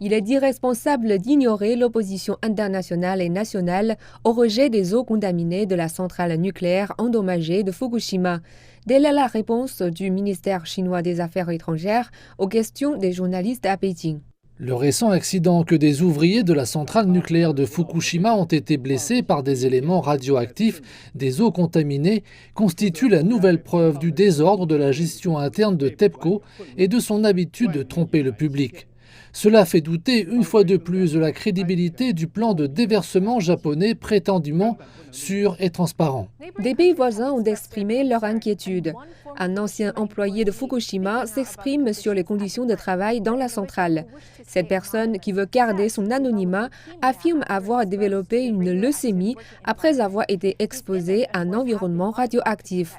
Il est irresponsable d'ignorer l'opposition internationale et nationale au rejet des eaux contaminées de la centrale nucléaire endommagée de Fukushima. Telle est la réponse du ministère chinois des Affaires étrangères aux questions des journalistes à Pékin. Le récent accident que des ouvriers de la centrale nucléaire de Fukushima ont été blessés par des éléments radioactifs des eaux contaminées constitue la nouvelle preuve du désordre de la gestion interne de TEPCO et de son habitude de tromper le public. Cela fait douter une fois de plus de la crédibilité du plan de déversement japonais prétendument sûr et transparent. Des pays voisins ont exprimé leur inquiétude. Un ancien employé de Fukushima s'exprime sur les conditions de travail dans la centrale. Cette personne, qui veut garder son anonymat, affirme avoir développé une leucémie après avoir été exposé à un environnement radioactif.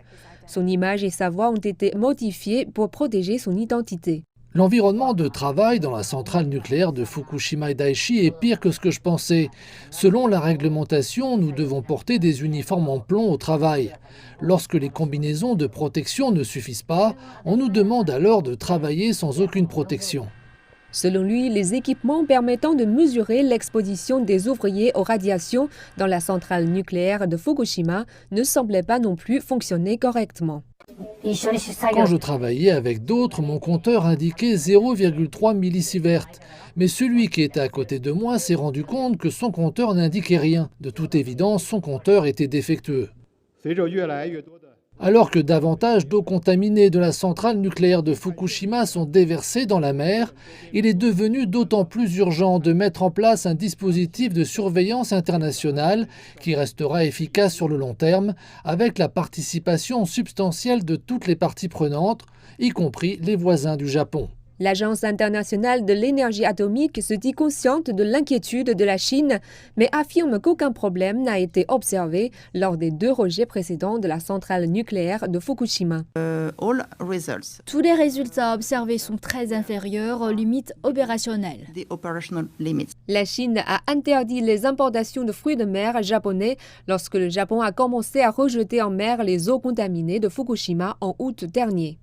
Son image et sa voix ont été modifiées pour protéger son identité. L'environnement de travail dans la centrale nucléaire de Fukushima Daiichi est pire que ce que je pensais. Selon la réglementation, nous devons porter des uniformes en plomb au travail. Lorsque les combinaisons de protection ne suffisent pas, on nous demande alors de travailler sans aucune protection. Selon lui, les équipements permettant de mesurer l'exposition des ouvriers aux radiations dans la centrale nucléaire de Fukushima ne semblaient pas non plus fonctionner correctement. Quand je travaillais avec d'autres, mon compteur indiquait 0,3 millisievert. Mais celui qui était à côté de moi s'est rendu compte que son compteur n'indiquait rien. De toute évidence, son compteur était défectueux. Alors que davantage d'eau contaminée de la centrale nucléaire de Fukushima sont déversées dans la mer, il est devenu d'autant plus urgent de mettre en place un dispositif de surveillance internationale qui restera efficace sur le long terme, avec la participation substantielle de toutes les parties prenantes, y compris les voisins du Japon. L'Agence internationale de l'énergie atomique se dit consciente de l'inquiétude de la Chine, mais affirme qu'aucun problème n'a été observé lors des 2 rejets précédents de la centrale nucléaire de Fukushima. Tous les résultats observés sont très inférieurs aux limites opérationnelles. La Chine a interdit les importations de fruits de mer japonais lorsque le Japon a commencé à rejeter en mer les eaux contaminées de Fukushima en août dernier.